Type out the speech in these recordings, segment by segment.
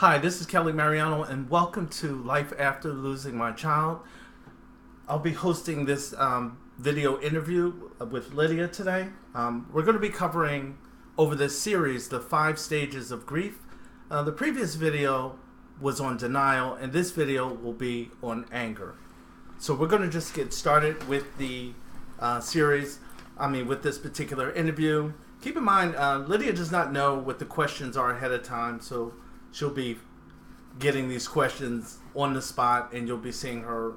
Hi, this is Kelly Mariano, and welcome to Life After Losing My Child. I'll be hosting this video interview with Lydia today. We're going to be covering over this series the 5 stages of grief. The previous video was on denial, and this video will be on anger. So we're going to just get started with the with this particular interview. Keep in mind, Lydia does not know what the questions are ahead of time, so she'll be getting these questions on the spot, and you'll be seeing her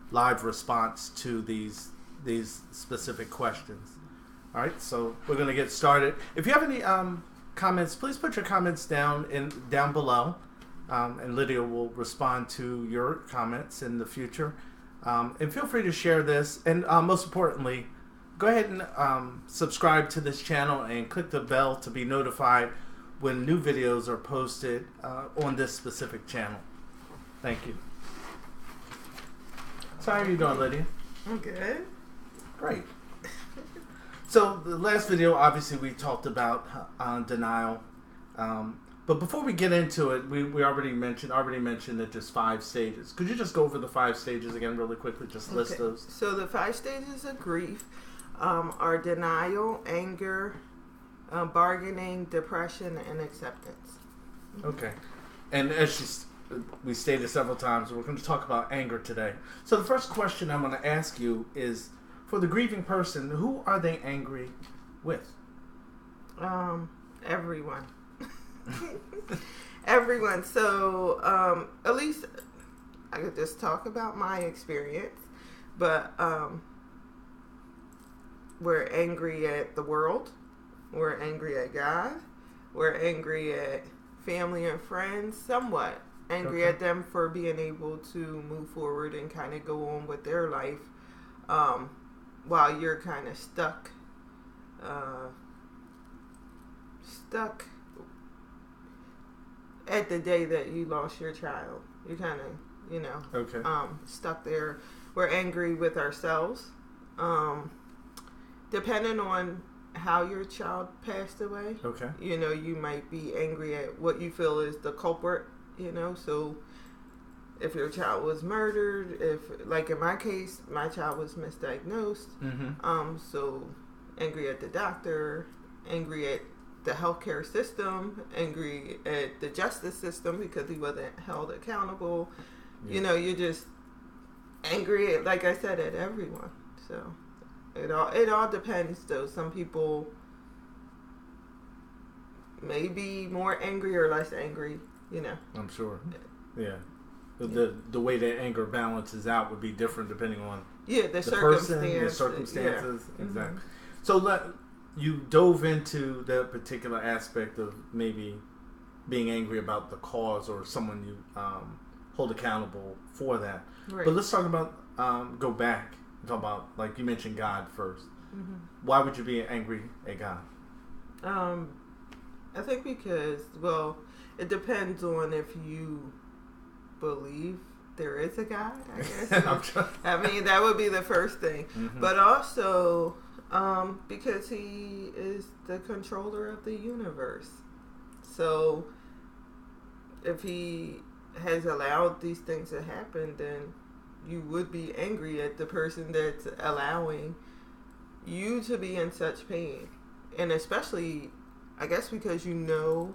live response to these specific questions. All right, so we're going to get started. If you have any comments, please put your comments down below, and Lydia will respond to your comments in the future. And feel free to share this, and most importantly, go ahead and subscribe to this channel and click the bell to be notified when new videos are posted on this specific channel. Thank you. So how are you doing, Lydia? I'm good. Great. So the last video, obviously, we talked about denial. But before we get into it, we already mentioned that there's 5 stages. Could you just go over the 5 stages again really quickly? Just list those. So the 5 stages of grief are denial, anger, bargaining, depression, and acceptance. Okay. And as we stated several times, we're going to talk about anger today. So the first question I'm going to ask you is, for the grieving person, who are they angry with? Everyone. Everyone. So at least I could just talk about my experience, but we're angry at the world. We're angry at God. We're angry at family and friends, somewhat. Angry at them for being able to move forward and kind of go on with their life while you're kind of stuck at the day that you lost your child. You're kind of, stuck there. We're angry with ourselves. Depending on how your child passed away, you might be angry at what you feel is the culprit, so if your child was murdered, if, like in my case, my child was misdiagnosed, so angry at the doctor, angry at the healthcare system, angry at the justice system because he wasn't held accountable. You're just angry at, like I said, at everyone. So it all depends, though. Some people may be more angry or less angry, I'm sure. Yeah. The way that anger balances out would be different depending on the circumstances. Person, the circumstances. Yeah. Exactly. So you dove into that particular aspect of maybe being angry about the cause or someone you hold accountable for that. Right. But let's talk about, go back and talk about, like you mentioned, God first. Why would you be angry at God? I think because, it depends on if you believe there is a God, I guess. That would be the first thing. But also, because he is the controller of the universe. So, if he has allowed these things to happen, then you would be angry at the person that's allowing you to be in such pain. And especially, I guess, because you know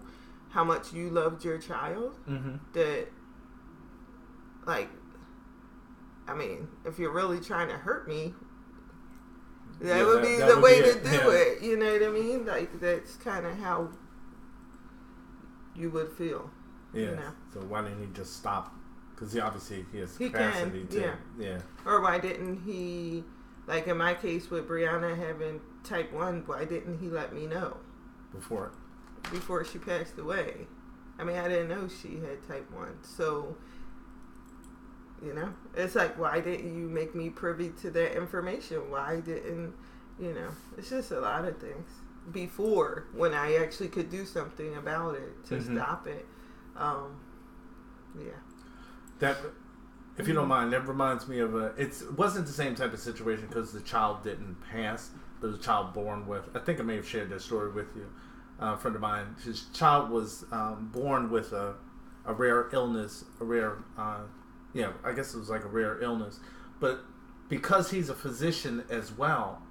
how much you loved your child, that, if you're really trying to hurt me, that would be the way to do it. You know what I mean? Like, that's kind of how you would feel. Yeah. So why didn't he just stop? Because obviously he has capacity to. Yeah. Or why didn't he, like in my case with Brianna having type 1, why didn't he let me know? Before she passed away. I didn't know she had type 1. So, it's like, why didn't you make me privy to that information? Why didn't, it's just a lot of things. Before, when I actually could do something about it to stop it. That, if you don't mind, that reminds me of it wasn't the same type of situation because the child didn't pass. There was a child born with, I think I may have shared that story with you. A friend of mine, his child was born with a a rare illness, I guess it was like a rare illness. But because he's a physician as well,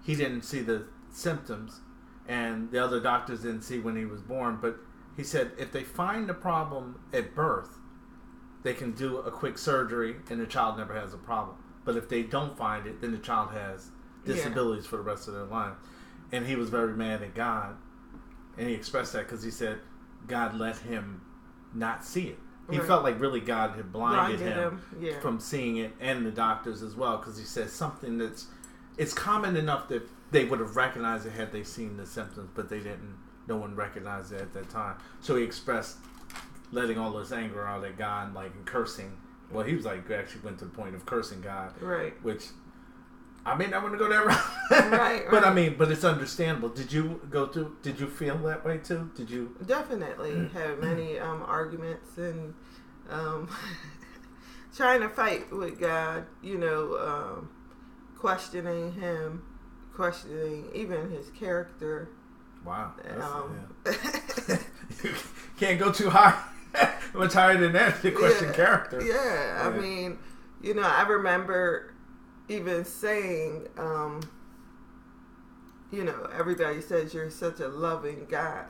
he didn't see the symptoms, and the other doctors didn't see when he was born. But he said if they find the problem at birth, they can do a quick surgery and the child never has a problem. But if they don't find it, then the child has disabilities for the rest of their life. And he was very mad at God. And he expressed that because he said God let him not see it. He felt like really God had blinded him from seeing it, and the doctors as well, because he said something it's common enough that they would have recognized it had they seen the symptoms, but they didn't. No one recognized it at that time. So he expressed letting all this anger out at God, like, and cursing. Well, he was like, actually went to the point of cursing God. Right. Which, I mean, I want to go that route. Right. But I mean, but it's understandable. Did you feel that way too? Did you? Definitely had many arguments and trying to fight with God, questioning him, questioning even his character. Wow. You can't go too high. Much higher than that to question character. Yeah, I mean, I remember even saying, everybody says you're such a loving God.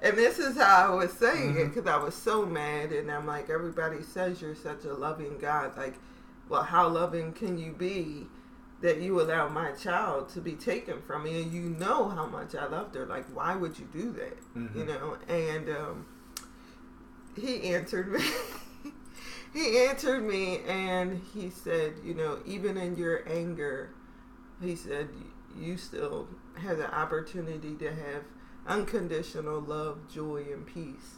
And this is how I was saying it, because I was so mad, and I'm like, everybody says you're such a loving God. Like, well, how loving can you be that you allow my child to be taken from me, and you know how much I loved her? Like, why would you do that? And he answered me. He answered me, and he said, even in your anger, he said, you still have the opportunity to have unconditional love, joy, and peace.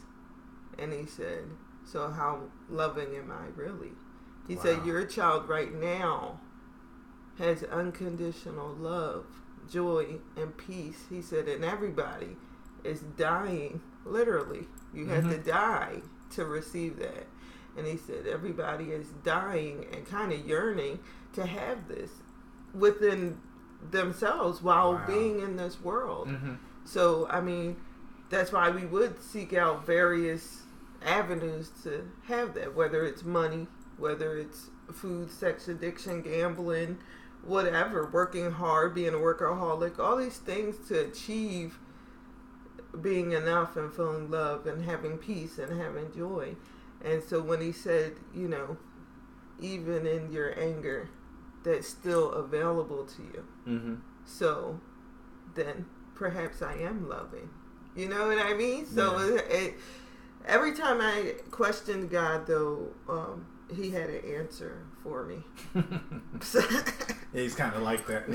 And he said, so how loving am I really? He said, your child right now has unconditional love, joy, and peace. He said, and everybody is dying, literally. You have to die to receive that. And he said, everybody is dying and kind of yearning to have this within themselves while being in this world. So, I mean, that's why we would seek out various avenues to have that, whether it's money, whether it's food, sex addiction, gambling, whatever, working hard, being a workaholic, all these things to achieve being enough and feeling love and having peace and having joy. And so when he said, even in your anger, that's still available to you. So then perhaps I am loving. You know what I mean? So every time I questioned God, though, he had an answer for me. He's kind of like that.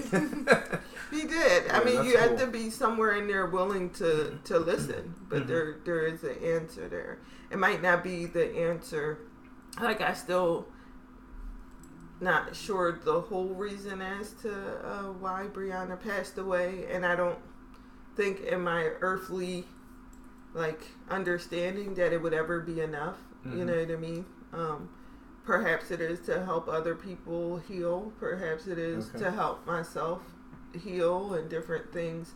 He did. I mean, you have to be somewhere in there willing to listen, but there is an answer there. It might not be the answer. Like, I still not sure the whole reason as to why Brianna passed away, and I don't think in my earthly understanding that it would ever be enough. You know what I mean? Perhaps it is to help other people heal. Perhaps it is to help myself heal, and different things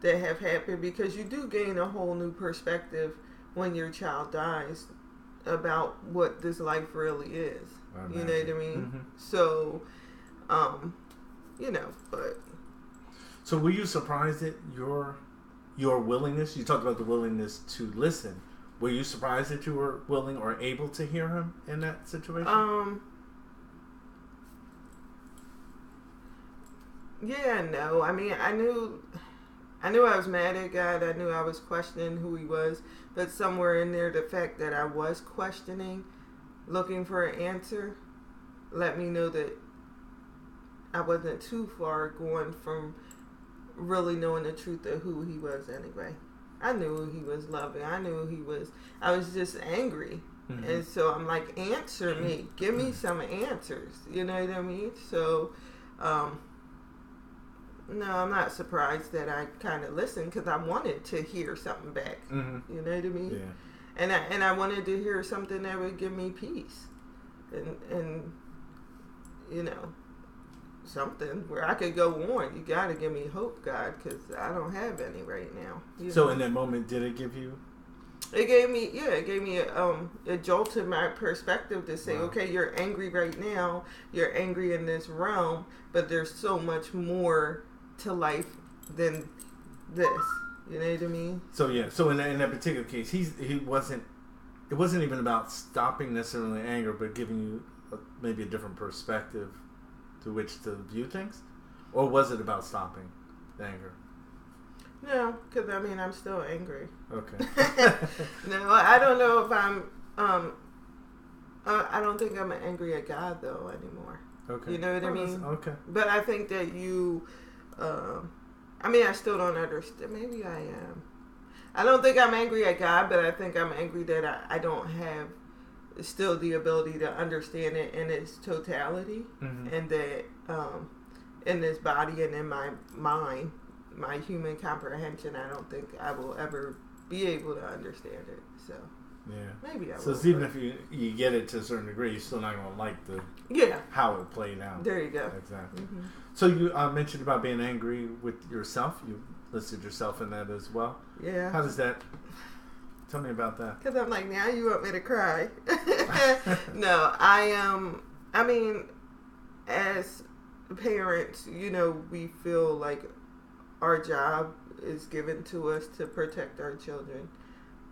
that have happened, because you do gain a whole new perspective when your child dies about what this life really is. You know what I mean? So, but. So were you surprised at your willingness? You talked about the willingness to listen. Were you surprised that you were willing or able to hear him in that situation? Yeah, no. I mean, I knew I was mad at God. I knew I was questioning who he was. But somewhere in there, the fact that I was questioning, looking for an answer, let me know that I wasn't too far going from really knowing the truth of who he was anyway. I knew he was loving. I was just angry. And so I'm like, answer me. Give me some answers. You know what I mean? So, no, I'm not surprised that I kind of listened, because I wanted to hear something back. You know what I mean? Yeah. And I wanted to hear something that would give me peace. And something where I could go on. You got to give me hope, God, because I don't have any right now. So in that moment, did it give you It gave me a jolt in my perspective to say, okay, you're angry right now, you're angry in this realm, but there's so much more to life than this. You know what I mean? So in that particular case, it wasn't even about stopping necessarily anger, but giving you maybe a different perspective to which to view things, or was it about stopping the anger? No, because I'm still angry. Okay. No, I don't know if I'm. I don't think I'm angry at God though anymore. Okay. You know what I mean? Okay. But I think that you. I still don't understand. Maybe I am. I don't think I'm angry at God, but I think I'm angry that I don't have still the ability to understand it in its totality, and that in this body and in my mind. My human comprehension, I don't think I will ever be able to understand it. So maybe I will. So it's even if you get it to a certain degree, you're still not going to like how it played out. There you go. Exactly. So you mentioned about being angry with yourself. You listed yourself in that as well. Yeah. How does that? Tell me about that. Because I'm like, now you want me to cry? No, I am. As parents, we feel like our job is given to us to protect our children,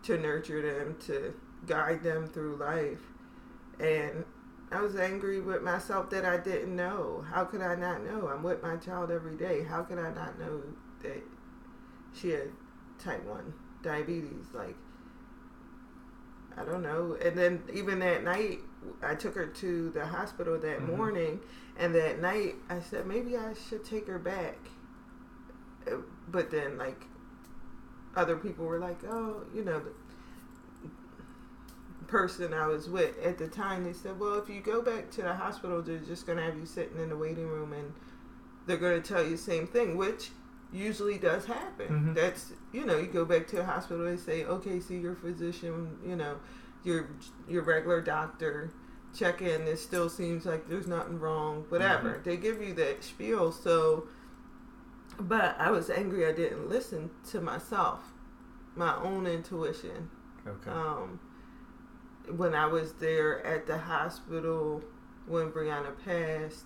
to nurture them, to guide them through life. And I was angry with myself that I didn't know. How could I not know? I'm with my child every day. How could I not know that she had type 1 diabetes? Like, I don't know. And then even that night, I took her to the hospital that morning. And that night, I said, maybe I should take her back. But then, like, other people were like, oh, the person I was with at the time, they said, well, if you go back to the hospital, they're just going to have you sitting in the waiting room and they're going to tell you the same thing, which usually does happen. That's, you go back to the hospital, they say, okay, see your physician, your regular doctor, check in, it still seems like there's nothing wrong, whatever. They give you that spiel, so... But I was angry I didn't listen to myself, my own intuition. Okay. When I was there at the hospital when Brianna passed,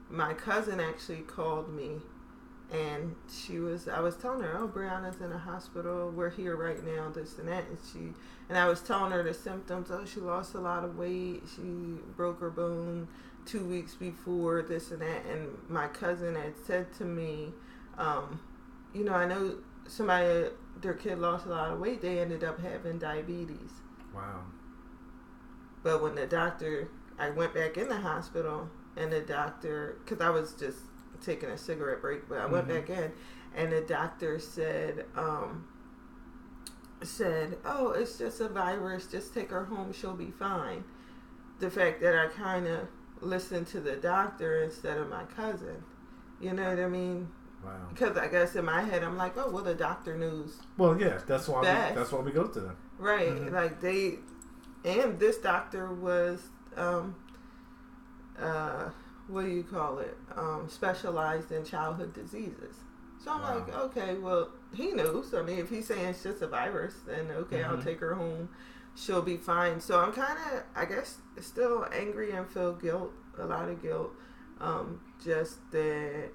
my cousin actually called me, and I was telling her, oh, Brianna's in the hospital, we're here right now, this and that, and I was telling her the symptoms. Oh, she lost a lot of weight, she broke her bone 2 weeks before, this and that. And my cousin had said to me, I know somebody, their kid lost a lot of weight, they ended up having diabetes. Wow. But when I went back in the hospital, and the doctor, because I was just taking a cigarette break, but I went back in, and the doctor said, oh, it's just a virus, just take her home, she'll be fine. The fact that I kind of listen to the doctor instead of my cousin. You know what I mean? Wow. Because I guess in my head I'm like, oh, well, the doctor knows. Well, yeah, that's why we go to them. Right. Like this doctor was, what do you call it? Specialized in childhood diseases. So I'm like, okay, well, he knows. I mean, if he's saying it's just a virus, then okay, I'll take her home. She'll be fine. So I'm kind of, I guess, still angry and feel guilt, a lot of guilt. Just that,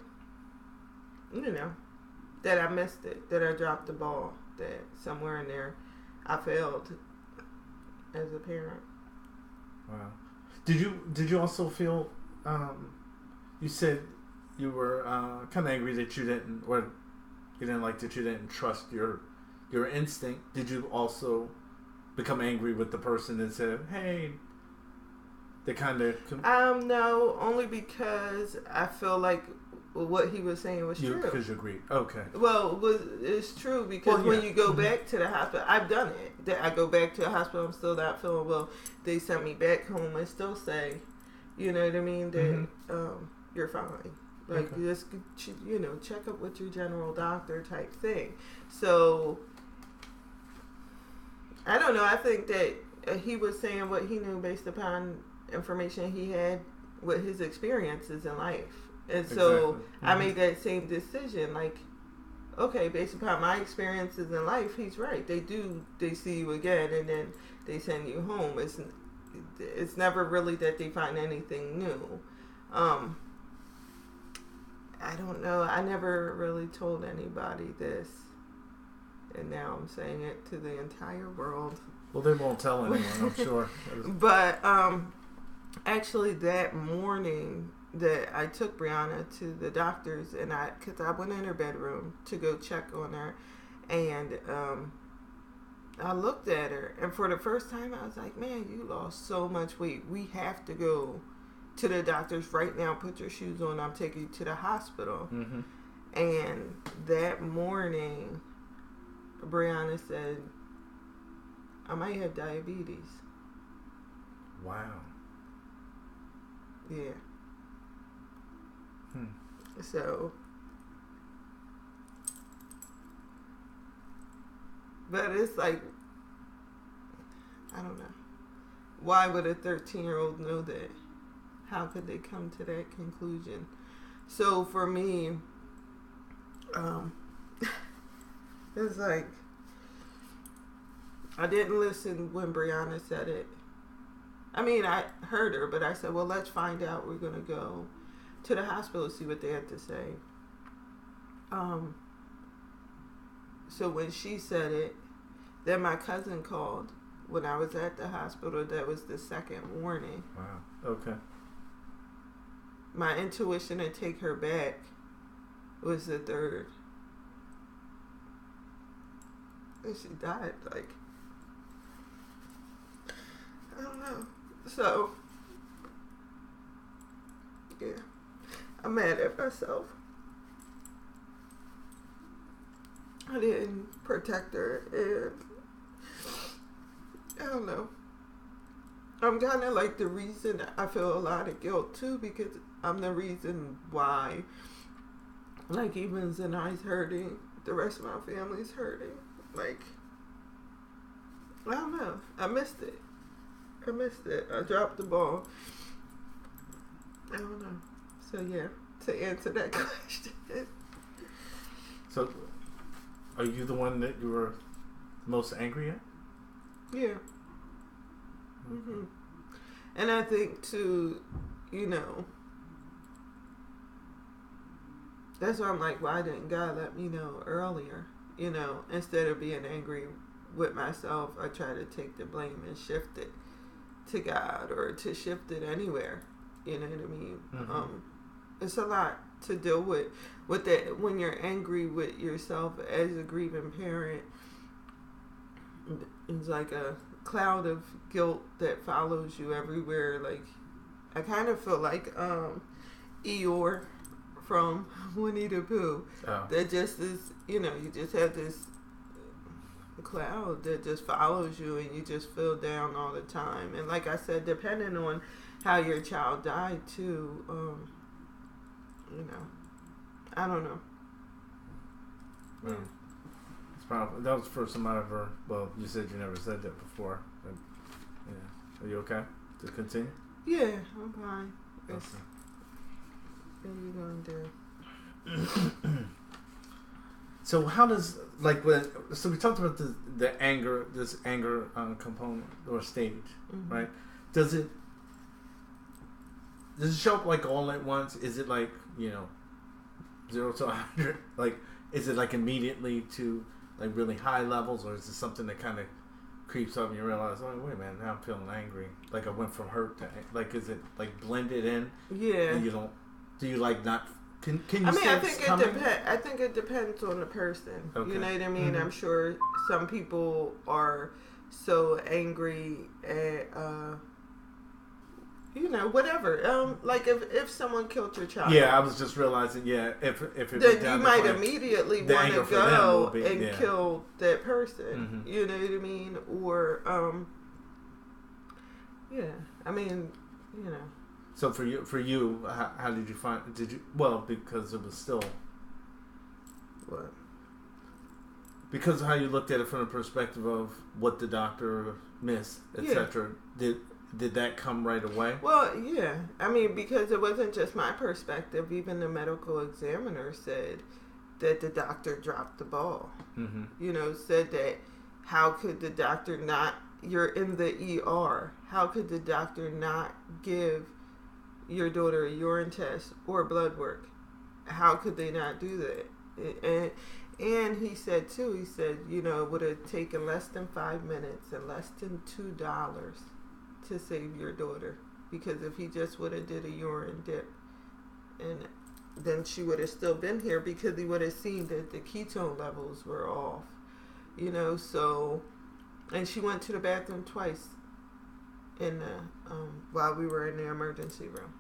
that I missed it, that I dropped the ball, that somewhere in there I failed as a parent. Wow. Did you also feel, you said you were kind of angry that you didn't like that you didn't trust your instinct. Did you also become angry with the person that said, hey, they kind of... No, only because I feel like what he was saying was true. Because you agreed. Okay. Well, it's true because when you go back to the hospital, I've done it. I go back to the hospital, I'm still not feeling well. They sent me back home and still say, you know what I mean, that you're fine. Like, just, check up with your general doctor type thing. So... I don't know. I think that he was saying what he knew based upon information he had with his experiences in life. And so I made that same decision. Like, okay, based upon my experiences in life, he's right. They see you again, and then they send you home. It's never really that they find anything new. I don't know. I never really told anybody this, and now I'm saying it to the entire world. Well, they won't tell anyone, I'm sure. But actually, that morning that I took Brianna to the doctor's, and because I went in her bedroom to go check on her, and I looked at her, and for the first time, I was like, "Man, you lost so much weight. We have to go to the doctor's right now. Put your shoes on. I'm taking you to the hospital." Mm-hmm. And that morning, Brianna said, "I might have diabetes." Wow. Yeah. So, but it's like, I don't know. Why would a 13-year-old know that? How could they come to that conclusion? So for me, it's like, I didn't listen when Brianna said it. I mean, I heard her, but I said, well, let's find out. We're going to go to the hospital, see what they have to say. So when she said it, then my cousin called when I was at the hospital. That was the second warning. Wow. Okay. My intuition to take her back was the third. And she died, like, I don't know. So, yeah. I'm mad at myself. I didn't protect her, and I don't know. I'm kind of like the reason I feel a lot of guilt too, because I'm the reason why, like, even Zanai's hurting, the rest of my family's hurting. Like, I don't know. I missed it. I dropped the ball. I don't know. So yeah, to answer that question. So, are you the one that you were most angry at? Yeah. Mm-hmm. And I think too, that's why I'm like, why didn't God let me know earlier? Instead of being angry with myself, I try to take the blame and shift it to God, or to shift it anywhere. You know what I mean? Mm-hmm. It's a lot to deal with that when you're angry with yourself as a grieving parent. It's like a cloud of guilt that follows you everywhere. Like, I kind of feel like Eeyore from Winnie the Pooh. Oh. That just is, you just have this cloud that just follows you, and you just feel down all the time. And like I said, depending on how your child died too, I don't know. Well, Yeah. it's probably, that was the first time I ever, well, you said you never said that before. But, yeah. Are you okay to continue? Yeah, I'm fine. Okay. What are you gonna do? So how does, like, so we talked about the anger, this anger component or stage, Mm-hmm. right? Does it show up like all at once? Is it like, 0 to 100? Like, is it like immediately to like really high levels, or is it something that kind of creeps up and you realize, oh wait a minute, now I'm feeling angry. Like I went from hurt to, like, is it like blended in? Yeah. And you don't, do you like not, can you I mean, I think it depends on the person. Okay. You know what I mean? Mm-hmm. I'm sure some people are so angry at, whatever. Like if someone killed your child. Yeah, I was just realizing. Yeah, if it then you might immediately want to go and yeah. kill that person. Mm-hmm. You know what I mean? Or yeah. I mean, So for you, how did you find? Because it was still what? Because of how you looked at it from the perspective of what the doctor missed, etc. Did that come right away? Well, yeah. I mean, because it wasn't just my perspective. Even the medical examiner said that the doctor dropped the ball. Mm-hmm. You know, said that how could the doctor not, you're in the ER, how could the doctor not give your daughter a urine test or blood work? How could they not do that? And he said too, you know, it would have taken less than 5 minutes and less than $2 to save your daughter. Because if he just would have did a urine dip, and then she would have still been here, because he would have seen that the ketone levels were off. You know, so, and she went to the bathroom twice in the, while we were in the emergency room.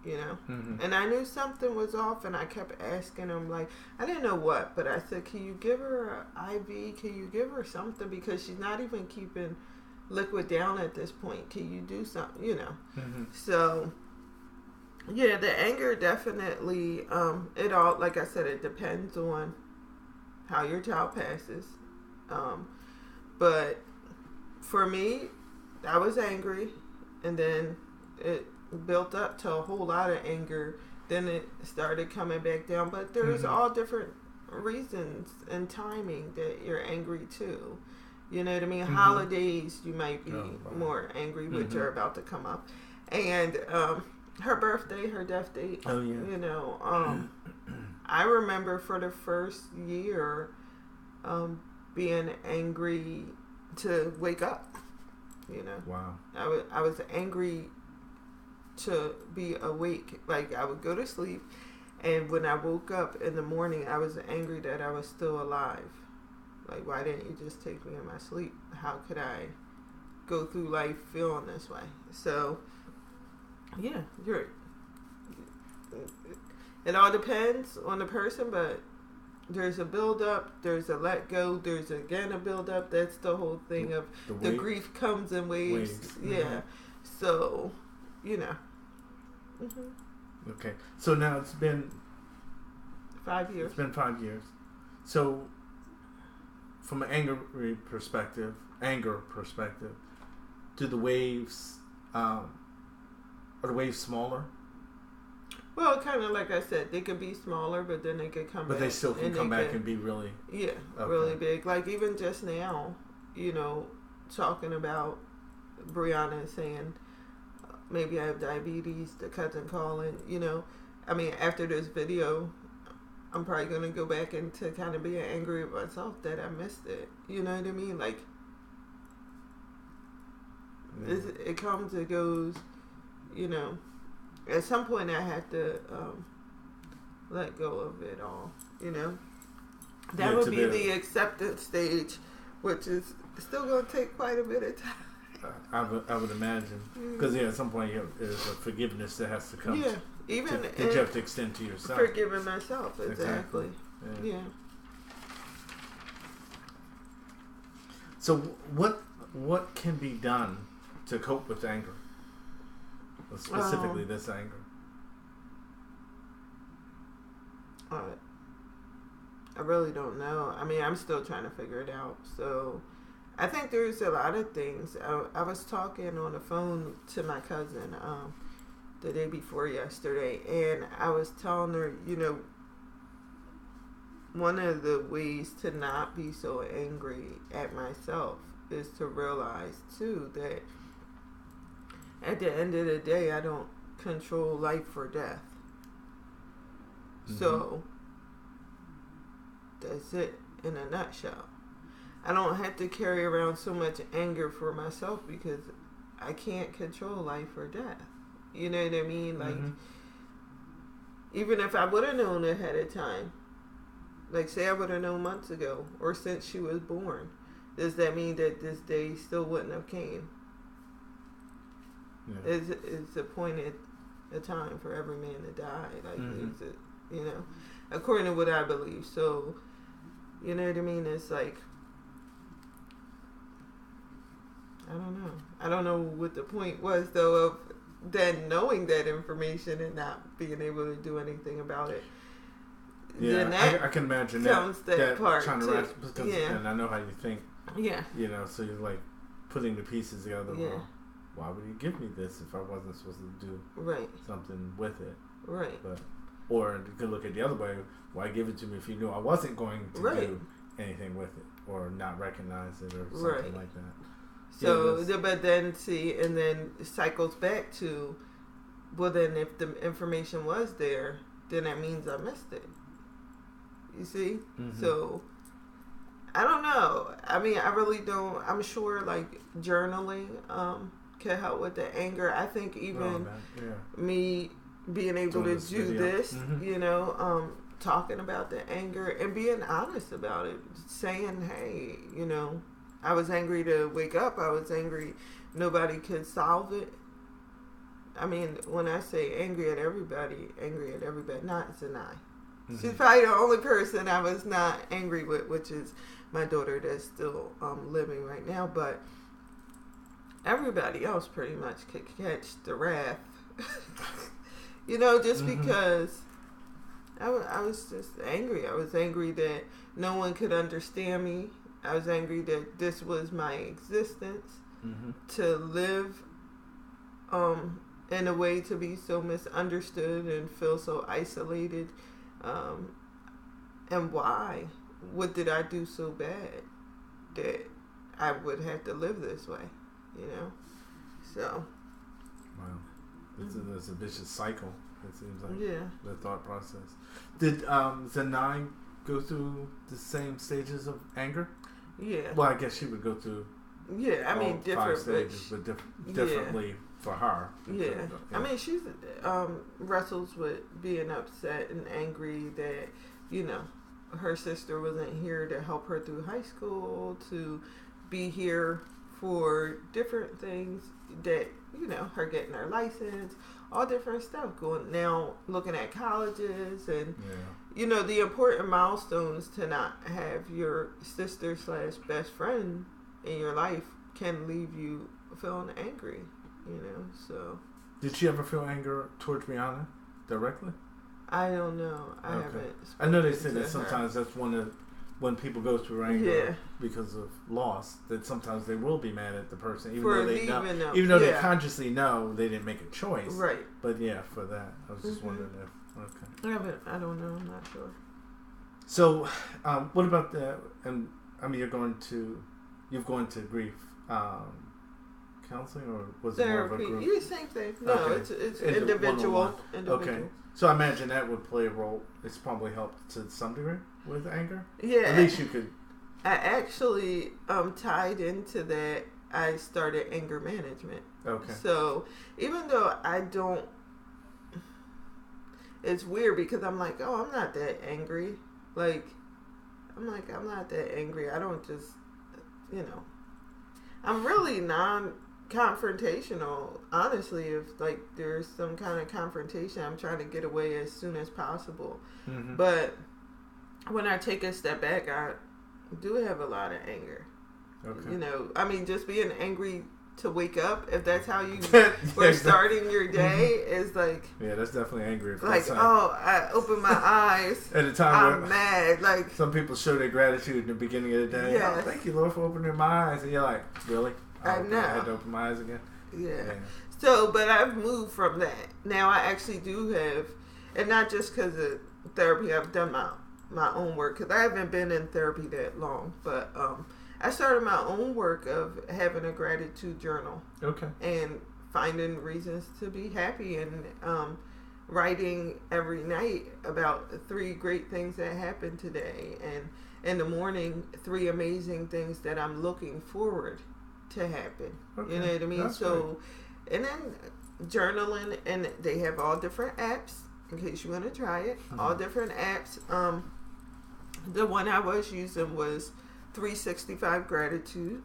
You know, and I knew something was off, and I kept asking him, like, I didn't know what, but I said, can you give her an IV? Can you give her something? Because she's not even keeping liquid down at this point. Can you do something? You know, so yeah, the anger definitely, it all, like I said, it depends on how your child passes. But for me, I was angry, and then it built up to a whole lot of anger. Then it started coming back down. But there's all different reasons and timing that you're angry too. You know what I mean? Holidays, you might be more angry, which are about to come up. And her birthday, her death date. Oh yeah. You know, I remember for the first year being angry to wake up. You know. Wow. I was angry to be awake. Like, I would go to sleep, and when I woke up in the morning, I was angry that I was still alive. Like, why didn't you just take me in my sleep? How could I go through life feeling this way? So, yeah, it all depends on the person, but there's a build up, there's a let go, there's again a build up. That's the whole thing of the grief comes in waves. Yeah. So, you know. Okay. So now it's been 5 years. It's been 5 years. So from an anger perspective, do the waves are the waves smaller? Well, kind of like I said, they could be smaller, but then they could come back. But they still can come back and be really... Yeah, really big. Like, even just now, you know, talking about Brianna saying, maybe I have diabetes, the cousin calling, you know. I mean, after this video, I'm probably going to go back into kind of being angry at myself that I missed it. You know what I mean? Like, it comes, it goes, you know. At some point, I had to let go of it all, you know. That would be the acceptance stage, which is still going to take quite a bit of time. I would imagine. Because, at some point, there's a forgiveness that has to come. Yeah, even that you have to extend to yourself. Forgiving myself, exactly. Yeah. So, what can be done to cope with anger? Specifically, this anger. I really don't know. I mean, I'm still trying to figure it out. So, I think there's a lot of things. I was talking on the phone to my cousin the day before yesterday, and I was telling her, you know, one of the ways to not be so angry at myself is to realize, too, that at the end of the day, I don't control life or death. So, that's it in a nutshell. I don't have to carry around so much anger for myself because I can't control life or death. You know what I mean? Like, even if I would have known ahead of time, like, say I would have known months ago or since she was born, does that mean that this day still wouldn't have came? Yeah. It's appointed a time for every man to die. Like, is it, you know, according to what I believe. So, you know what I mean? It's like, I don't know. I don't know what the point was, though, of then knowing that information and not being able to do anything about it. Yeah, I can imagine that part trying to too. Because, and I know how you think. Yeah. You know, so you're like putting the pieces together. Yeah. Well, why would he give me this if I wasn't supposed to do right something with it? Right. But Or you could look at the other way. Why give it to me if you knew I wasn't going to do anything with it or not recognize it or something like that? So, but then and then it cycles back to, well, then if the information was there, then that means I missed it. You see? Mm-hmm. So, I don't know. I mean, I really don't. I'm sure, like, journaling can help with the anger. I think even me being able to do this, you know, talking about the anger and being honest about it, saying, hey, you know, I was angry to wake up. I was angry nobody could solve it. I mean, when I say angry at everybody, not Zanai. Mm-hmm. She's probably the only person I was not angry with, which is my daughter that's still living right now. But everybody else pretty much could catch the wrath. You know, just because I was just angry. I was angry that no one could understand me. I was angry that this was my existence, to live in a way to be so misunderstood and feel so isolated. And why? What did I do so bad that I would have to live this way? You know? So. Wow. It's a vicious cycle, it seems like. Yeah. The thought process. Did Zanai go through the same stages of anger? Yeah. Well, I guess she would go through. Yeah, I mean, different 5 stages, but differently for her. Yeah. I mean, she's wrestles with being upset and angry that, you know, her sister wasn't here to help her through high school, to be here for different things that, you know, her getting her license, all different stuff going now, looking at colleges and, you know, the important milestones to not have your sister / best friend in your life can leave you feeling angry, you know, so. Did she ever feel anger towards Rihanna directly? I don't know. I haven't. I know they say that sometimes that's when people go through anger because of loss, that sometimes they will be mad at the person, even though they know, even though they consciously know they didn't make a choice. Right. But yeah, for that, I was just wondering if. Okay. I don't know. I'm not sure. So, what about and I mean, you've gone to grief counseling, or was it more of a group? Yeah, same thing. No, it's individual. Okay. So I imagine that would play a role. It's probably helped to some degree with anger. Yeah. At least you could. I actually tied into that. I started anger management. Okay. So even though I don't, it's weird because I'm like, oh, I'm not that angry. I'm not that angry. I don't just, you know, I'm really non-confrontational. Honestly, if like there's some kind of confrontation, I'm trying to get away as soon as possible. Mm-hmm. But when I take a step back, I do have a lot of anger. Okay. You know, I mean, just being angry to wake up, if that's how you were starting your day, is like... Yeah, that's definitely angry. Like, I open my eyes, at the time I'm mad. Like, some people show their gratitude in the beginning of the day. Yes. Oh, thank you, Lord, for opening my eyes. And you're like, really? I know. I had to open my eyes again? Yeah. So, but I've moved from that. Now I actually do have, and not just because of therapy, I've done my own work, because I haven't been in therapy that long, but I started my own work of having a gratitude journal. Okay. And finding reasons to be happy and writing every night about 3 great things that happened today. And in the morning, 3 amazing things that I'm looking forward to happen. Okay. You know what I mean? That's so, great. And then journaling, and they have all different apps in case you want to try it. Mm-hmm. All different apps. The one I was using was 365 Gratitude.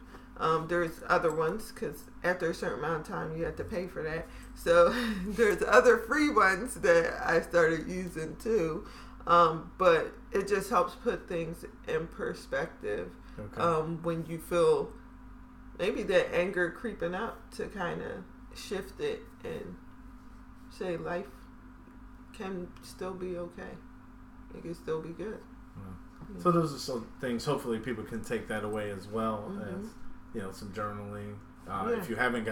There's other ones because after a certain amount of time you have to pay for that. So there's other free ones that I started using too. But it just helps put things in perspective. Okay. When you feel maybe that anger creeping up, to kind of shift it and say life can still be okay. It can still be good. So those are some things. Hopefully, people can take that away as well as, you know, some journaling. If you haven't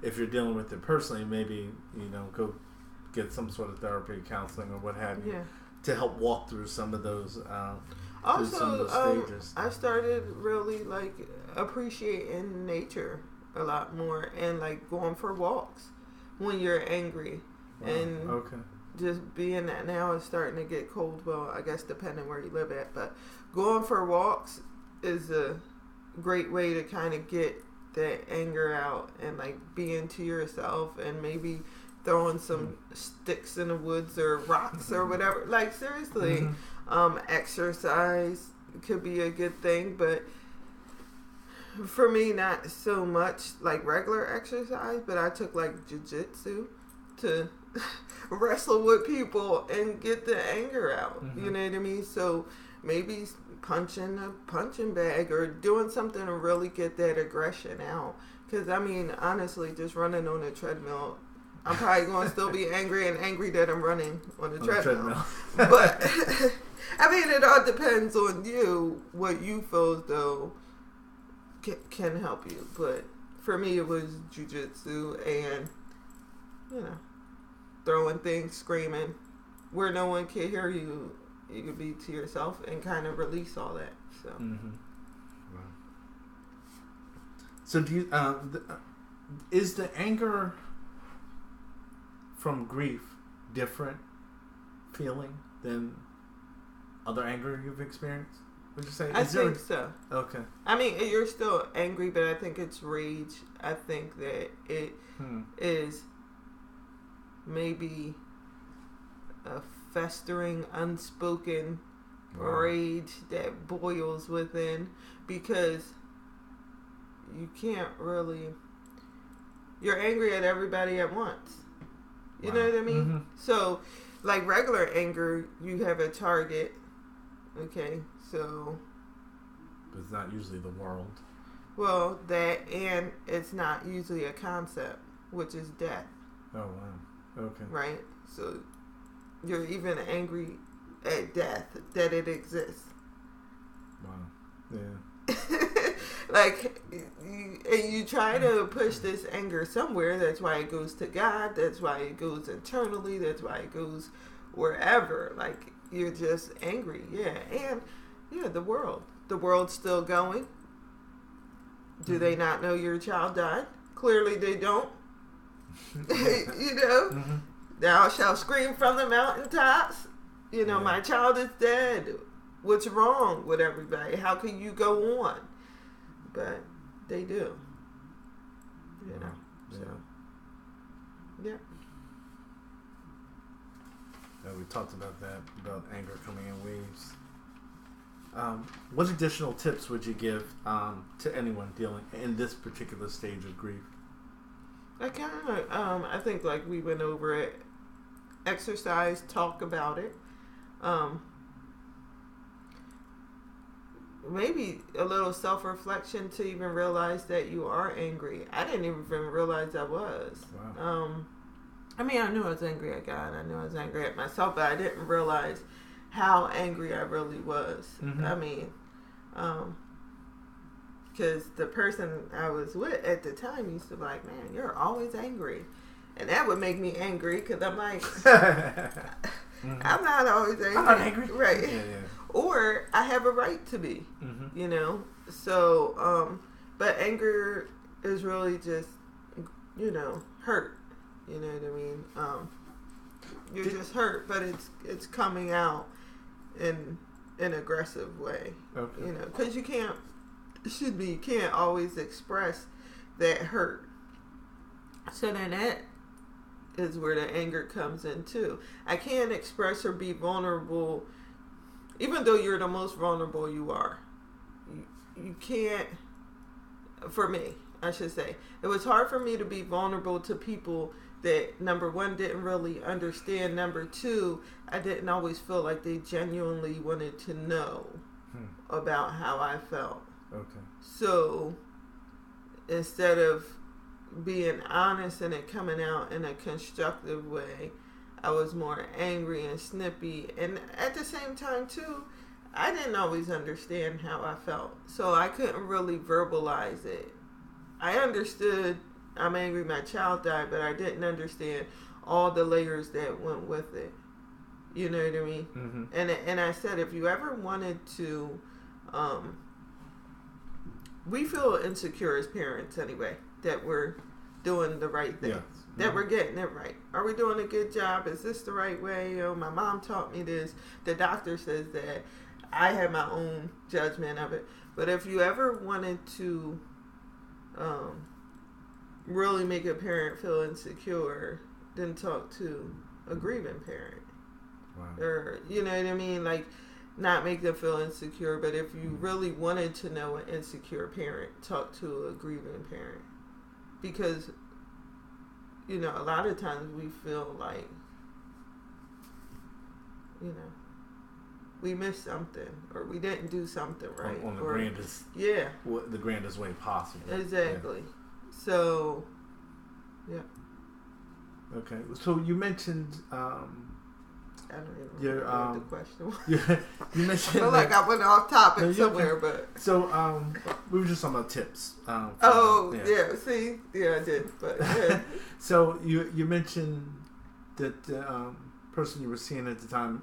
if you're dealing with it personally, maybe, you know, go get some sort of therapy, counseling, or what have you, Yeah. to help walk through some of those. Also, some of those stages. I started really like appreciating nature a lot more, and like going for walks when you're angry, and just being that now it's starting to get cold. Well, I guess depending where you live at, but going for walks is a great way to kind of get that anger out and like being to yourself, and maybe throwing some sticks in the woods or rocks or whatever. Like seriously, exercise could be a good thing, but for me, not so much like regular exercise, but I took like jiu-jitsu to wrestle with people and get the anger out. You know what I mean? So maybe punching a punching bag or doing something to really get that aggression out. Because I mean, honestly, just running on a treadmill, I'm probably going to still be angry that I'm running on a treadmill. But I mean, it all depends on you, what you feel as though can help you. But for me, it was jiu-jitsu and, throwing things, screaming, where no one can hear you. You could be to yourself and kind of release all that. So, Wow. So do you? Is the anger from grief different feeling than other anger you've experienced? Would you say? I think so. Okay. I mean, you're still angry, but I think it's rage. I think that it is maybe a festering, unspoken rage that boils within, because you can't really... You're angry at everybody at once. You know what I mean? So, like regular anger, you have a target. Okay, so... But it's not usually the world. Well, that, and it's not usually a concept, which is death. Oh, wow. Okay. Right? So, you're even angry at death, that it exists. Wow. Yeah. Like, you try to push this anger somewhere. That's why it goes to God. That's why it goes internally. That's why it goes wherever. Like, you're just angry. Yeah. And, the world. The world's still going. Do they not know your child died? Clearly they don't. Thou shalt scream from the mountaintops. My child is dead. What's wrong with everybody? How can you go on? But they do. So, yeah. We talked about that, about anger coming in waves. What additional tips would you give to anyone dealing in this particular stage of grief? I think like we went over it. Exercise, talk about it. Maybe a little self-reflection to even realize that you are angry. I didn't even realize I was. Wow. I mean, I knew I was angry at God. I knew I was angry at myself, but I didn't realize how angry I really was. I mean, because the person I was with at the time used to be like, man, you're always angry. And that would make me angry, because I'm like, I'm not always angry. I'm not angry. Right. Yeah. Or I have a right to be, So, but anger is really just, hurt. You know what I mean? You're just hurt, but it's coming out in an aggressive way. Okay. Because you can't always express that hurt. So then that is where the anger comes in too. I can't express or be vulnerable, even though you're the most vulnerable you are. You can't, for me, I should say. It was hard for me to be vulnerable to people that, number one, didn't really understand. Number two, I didn't always feel like they genuinely wanted to know about how I felt. Okay. So, instead of being honest and it coming out in a constructive way, I was more angry and snippy. And at the same time, too, I didn't always understand how I felt. So I couldn't really verbalize it. I understood I'm angry my child died, but I didn't understand all the layers that went with it. You know what I mean? Mm-hmm. And I said, if you ever wanted to, we feel insecure as parents anyway, that we're doing the right thing. Yes. That we're getting it right. Are we doing a good job? Is this the right way? Oh, my mom taught me this. The doctor says that. I have my own judgment of it. But if you ever wanted to really make a parent feel insecure, then talk to a grieving parent. Wow. Or, you know what I mean? Like, not make them feel insecure. But if you really wanted to know an insecure parent, talk to a grieving parent. Because, you know, a lot of times we feel like, you know, we missed something, or we didn't do something right. On the the grandest way possible. Exactly. Yeah. So, yeah. Okay. So you mentioned, I don't even know what the question was. You mentioned. I feel like I went off topic somewhere, but. So, we were just talking about tips. See? Yeah, I did. But, yeah. So, you mentioned that the person you were seeing at the time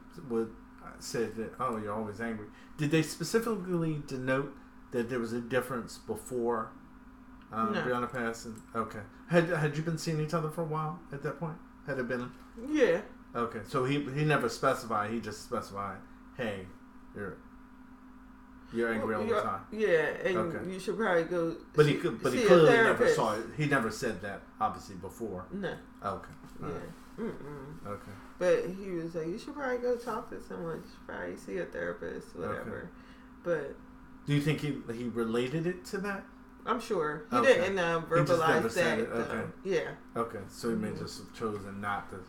said that, oh, you're always angry. Did they specifically denote that there was a difference before no. Brianna passed? Okay. Had you been seeing each other for a while at that point? Had it been? Yeah. Okay. So he never specified. He just specified, hey, you're angry all the time. Yeah, and you should probably go. But he clearly never saw it. He never said that, obviously, before. No. Okay. Yeah. Right. Okay. But he was like, you should probably go talk to someone. You should probably see a therapist, whatever. Okay. But do you think he related it to that? I'm sure he didn't verbalize that. Okay. Yeah. Okay. So he may just have chosen not to.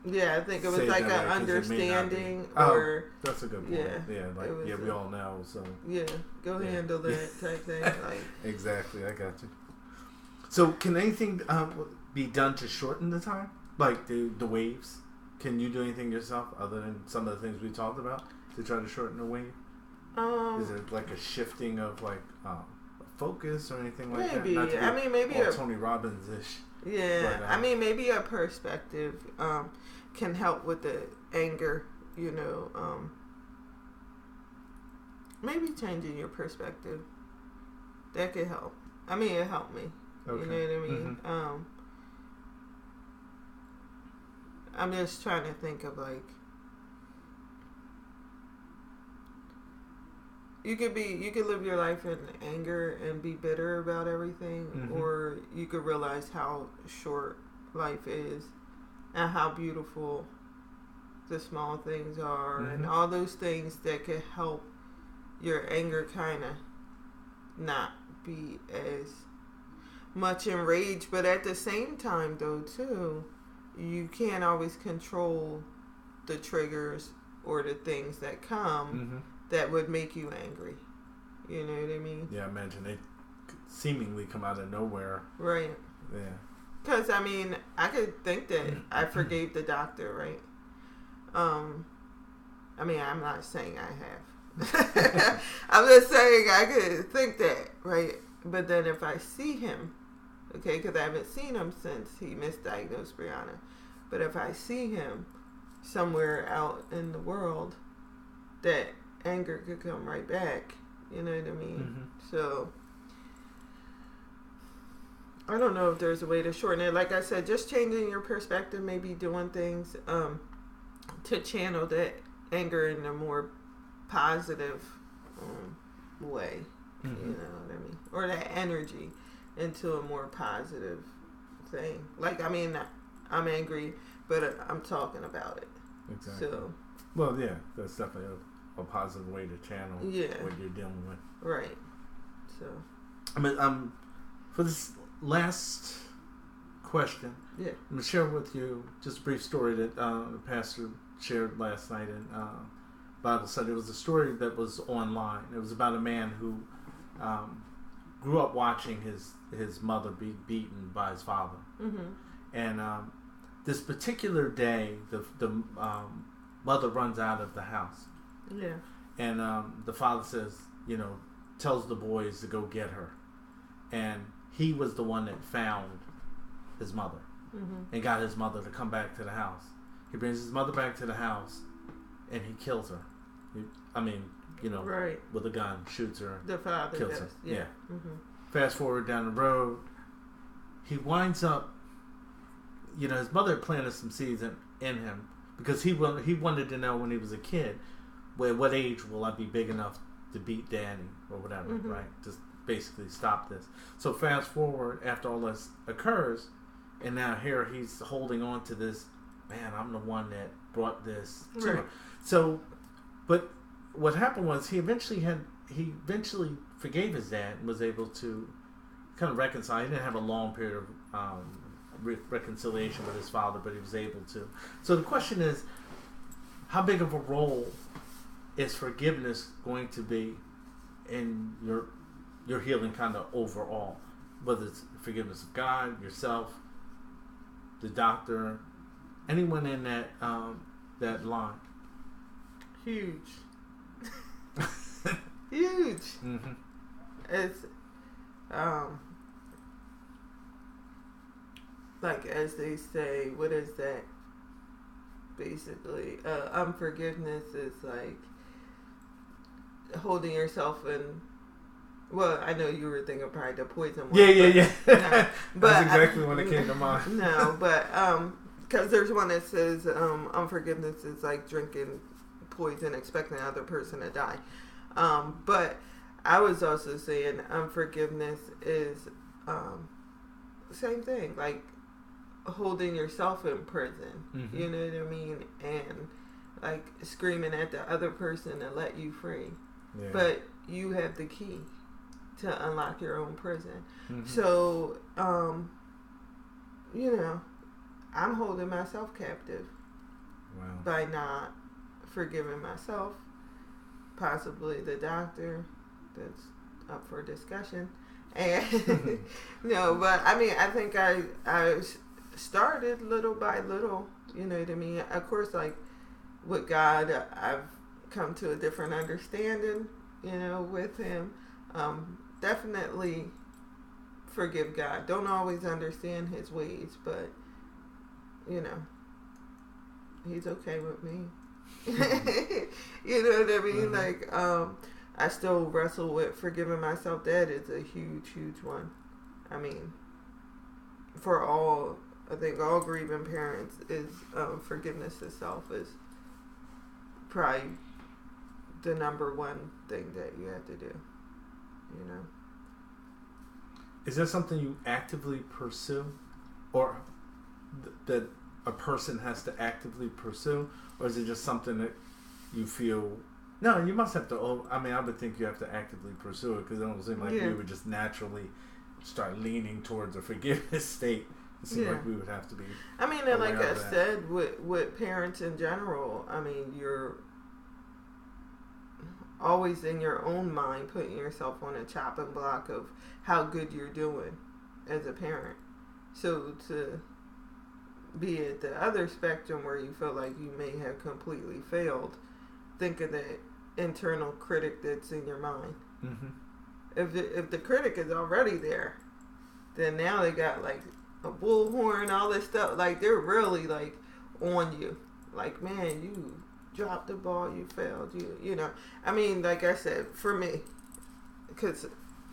Yeah, I think it was like an understanding, or that's a good point. Yeah, we all know. So go handle it type thing. Like exactly, I got you. So, can anything be done to shorten the time, like the waves? Can you do anything yourself other than some of the things we talked about to try to shorten the wave? Is it like a shifting of like focus or anything like that? Maybe. I mean, maybe all Tony Robbins-ish. Yeah, but, I mean, maybe a perspective can help with the anger, you know. Maybe changing your perspective. That could help. I mean, it helped me. Okay. You know what I mean? Mm-hmm. I'm just trying to think of, like, you could live your life in anger and be bitter about everything, mm-hmm. or you could realize how short life is and how beautiful the small things are, mm-hmm. and all those things that could help your anger kind of not be as much enraged. But at the same time, though, too, you can't always control the triggers or the things that come. Mm-hmm. That would make you angry. You know what I mean? Yeah, I imagine they seemingly come out of nowhere. Right. Yeah. Because, I mean, I could think that I forgave the doctor, right? I mean, I'm not saying I have. I'm just saying I could think that, right? But then if I see him, okay, because I haven't seen him since he misdiagnosed Brianna. But if I see him somewhere out in the world, that anger could come right back. You know what I mean? Mm-hmm. So I don't know if there's a way to shorten it. Like I said, just changing your perspective, maybe doing things to channel that anger in a more positive way. Mm-hmm. You know what I mean? Or that energy into a more positive thing. Like, I mean, I'm angry, but I'm talking about it. Exactly. So, well, yeah, that's definitely a positive way to channel what you're dealing with. Right. So, I mean, for this last question, I'm going to share with you just a brief story that the pastor shared last night in Bible study. It was a story that was online. It was about a man who grew up watching his mother be beaten by his father. Mm-hmm. And this particular day, the mother runs out of the house. Yeah. And the father says, tells the boys to go get her. And he was the one that found his mother. and got his mother to come back to the house. He brings his mother back to the house, and he kills her. Right. With a gun, shoots her. The father kills does. her. Yeah. Fast forward down the road, he winds up. His mother had planted some seeds in him because he wanted to know when he was a kid, what age will I be big enough to beat daddy or whatever, right? Just basically stop this. So fast forward after all this occurs, and now here he's holding on to this. Man, I'm the one that brought this to him. So, but what happened was he eventually forgave his dad and was able to kind of reconcile. He didn't have a long period of reconciliation with his father, but he was able to. So the question is, how big of a role is forgiveness going to be in your healing kind of overall? Whether it's forgiveness of God, yourself, the doctor, anyone in that line. Huge. Huge. It's like, as they say, what is that? Basically, unforgiveness is like holding yourself in. Well, I know you were thinking probably the poison one. Yeah. No, but that's exactly when it came to mind. No, but because there's one that says unforgiveness is like drinking poison, expecting the other person to die. But I was also saying unforgiveness is same thing, like holding yourself in prison. You know what I mean? And like screaming at the other person to let you free. Yeah. But you have the key to unlock your own prison. So, I'm holding myself captive by not forgiving myself, possibly the doctor. That's up for discussion. And but I mean, I think I started little by little. You know what I mean? Of course, like with God, I've come to a different understanding. With Him, definitely forgive God. Don't always understand His ways, but He's okay with me. You know what I mean? Like, I still wrestle with forgiving myself. That is a huge, huge one. I mean, I think all grieving parents is forgiveness itself is probably the number one thing that you have to do. Is that something you actively pursue, or that a person has to actively pursue, or is it just something that you feel? No, you must have to. I mean, I would think you have to actively pursue it, because it don't seem like we would just naturally start leaning towards a forgiveness state. It seems like we would have to be. I mean, and like I said, with parents in general, I mean, you're always in your own mind putting yourself on a chopping block of how good you're doing as a parent. So to be at the other spectrum where you feel like you may have completely failed, think of the internal critic that's in your mind. If the critic is already there, then now they got like a bullhorn, all this stuff. Like, they're really like on you. Like, man, you dropped the ball, you failed, I mean, like I said, for me, because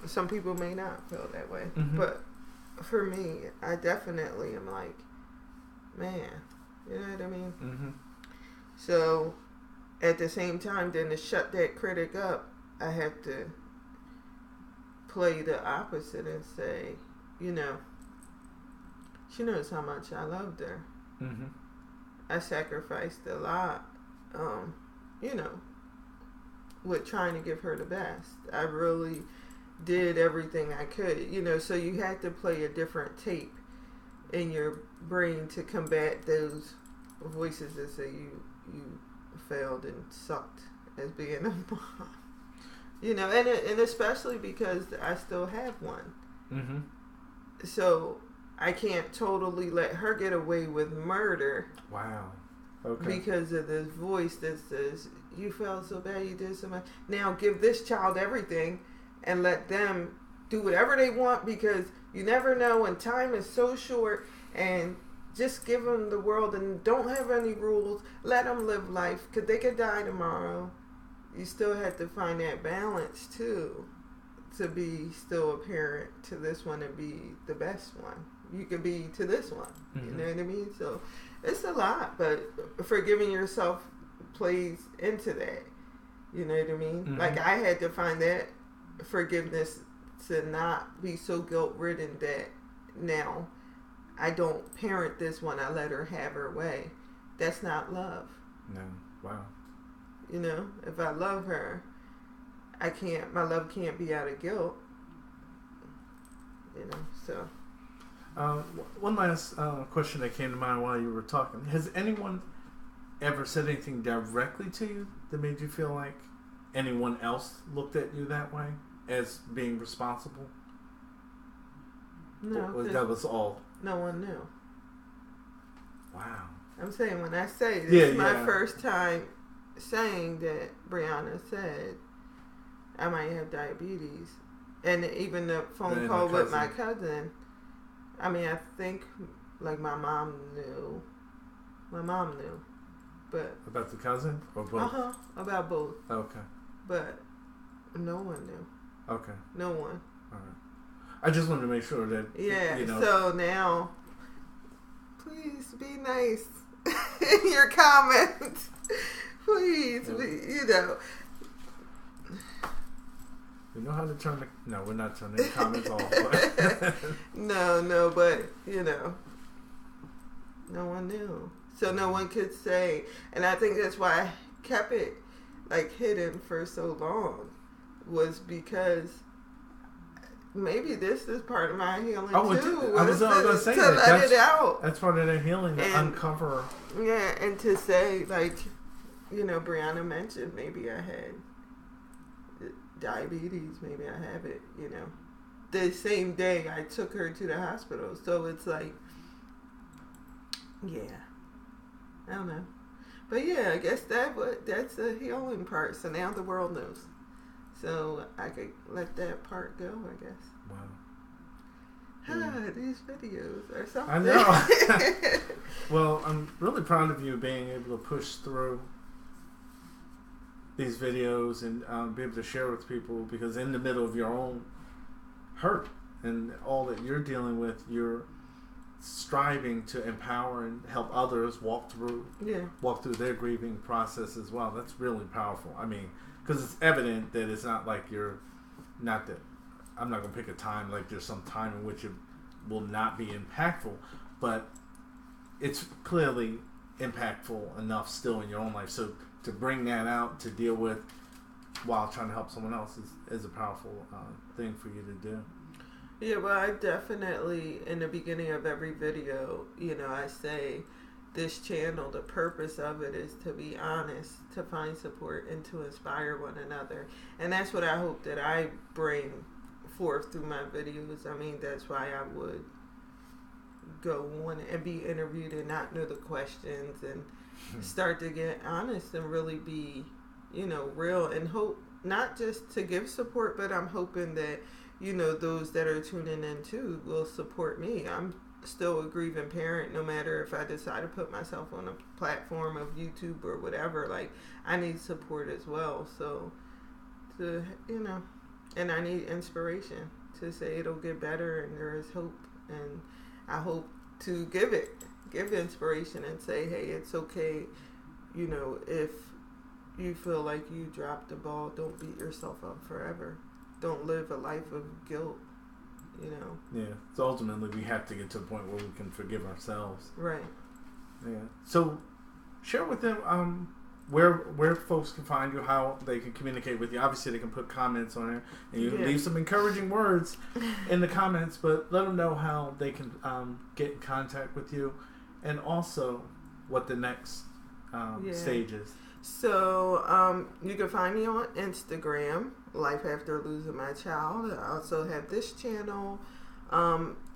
some people may not feel that way, but for me, I definitely am like, man, you know what I mean? So at the same time, then to shut that critic up, I have to play the opposite and say, she knows how much I loved her. I sacrificed a lot, with trying to give her the best. I really did everything I could, so you had to play a different tape in your brain to combat those voices that say you failed and sucked as being a mom. And especially because I still have one. So I can't totally let her get away with murder. Wow. Okay. Because of this voice that says, you felt so bad, you did so much. Now give this child everything and let them do whatever they want, because you never know, when time is so short and just give them the world and don't have any rules. Let them live life, because they could die tomorrow. You still have to find that balance too, to be still a parent to this one and be the best one you could be to this one. Mm-hmm. You know what I mean? So it's a lot, but forgiving yourself plays into that. You know what I mean? Mm-hmm. Like, I had to find that forgiveness to not be so guilt-ridden that now I don't parent this one. I let her have her way. That's not love. No. Wow. You know, if I love her, my love can't be out of guilt. You know, so. One last question that came to mind while you were talking. Has anyone ever said anything directly to you that made you feel like anyone else looked at you that way as being responsible? No. Or that was all? No one knew. Wow. I'm saying, when I say this is my first time saying that Brianna said I might have diabetes. And even the phone call with my cousin, I mean, I think, like, my mom knew. My mom knew. But about the cousin or both? About both. Okay. But no one knew. Okay. No one. All right. I just wanted to make sure that, you know. So now, please be nice in your comments. Please, you know. We know how to turn the... No, we're not turning the comments off. But no, but, you know, no one knew. So no one could say, and I think that's why I kept it, like, hidden for so long, was because maybe this is part of my healing too. I was going to say that. Let it out. That's part of the healing, to uncover. Yeah, and to say, like, you know, Brianna mentioned maybe I had diabetes, maybe I have it, you know. The same day I took her to the hospital. So it's like, yeah. I don't know. But yeah, I guess that's the healing part. So now the world knows. So I could let that part go, I guess. Wow. These videos are something. I know. Well, I'm really proud of you being able to push through these videos and be able to share with people, because in the middle of your own hurt and all that you're dealing with, you're striving to empower and help others walk through their grieving process as well. That's really powerful. I mean, because it's evident that it's not like you're not that. I'm not going to pick a time like there's some time in which it will not be impactful, but it's clearly impactful enough still in your own life. So to bring that out to deal with while trying to help someone else is a powerful thing for you to do. Yeah, well, I definitely, in the beginning of every video, you know, I say this channel, the purpose of it is to be honest, to find support, and to inspire one another. And that's what I hope that I bring forth through my videos. I mean, that's why I would go on and be interviewed and not know the questions and start to get honest and really be, you know, real, and hope not just to give support, but I'm hoping that, you know, those that are tuning in too will support me. I'm still a grieving parent, no matter if I decide to put myself on a platform of YouTube or whatever. Like, I need support as well. So, to, you know, and I need inspiration to say it'll get better and there is hope. And I hope to give inspiration and say, hey, it's okay, you know, if you feel like you dropped the ball, don't beat yourself up forever. Don't live a life of guilt, you know. Yeah. So ultimately we have to get to a point where we can forgive ourselves. Right. Yeah. So share with them where folks can find you, how they can communicate with you. Obviously they can put comments on there and you can leave some encouraging words in the comments, but let them know how they can get in contact with you, and also what the next stage is. So you can find me on Instagram, Life After Losing My Child. I also have this channel.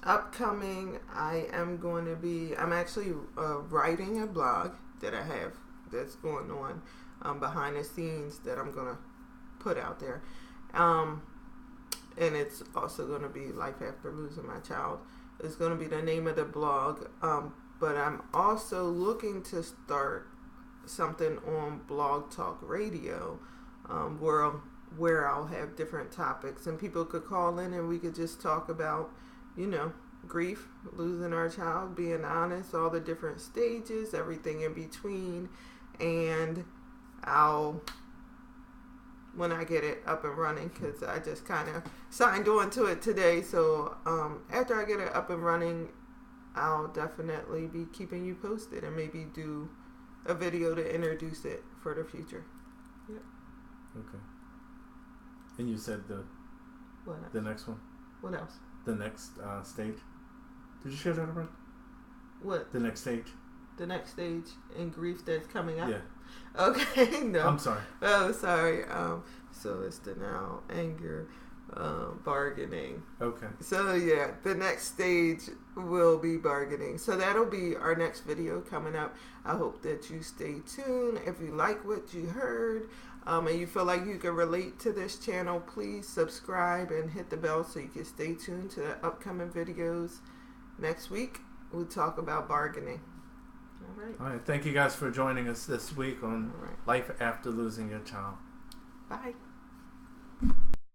Upcoming, I'm actually writing a blog that I have that's going on behind the scenes that I'm going to put out there. And it's also going to be Life After Losing My Child. It's going to be the name of the blog. But I'm also looking to start something on Blog Talk Radio, where I'll have different topics and people could call in and we could just talk about, grief, losing our child, being honest, all the different stages, everything in between. And when I get it up and running, because I just kind of signed on to it today. So after I get it up and running, I'll definitely be keeping you posted and maybe do a video to introduce it for the future. Yep. Okay. And you said the next one? What else? The next stage. Did you share that already? What? The next stage. The next stage in grief that's coming up? Yeah. Okay, no. I'm sorry. Oh, sorry. So it's denial, anger, bargaining. Okay. So yeah, the next stage will be bargaining. So that'll be our next video coming up. I hope that you stay tuned. If you like what you heard, and you feel like you can relate to this channel, please subscribe and hit the bell so you can stay tuned to the upcoming videos. Next week, we'll talk about bargaining. All right. Thank you guys for joining us this week on Life After Losing Your Child. Bye.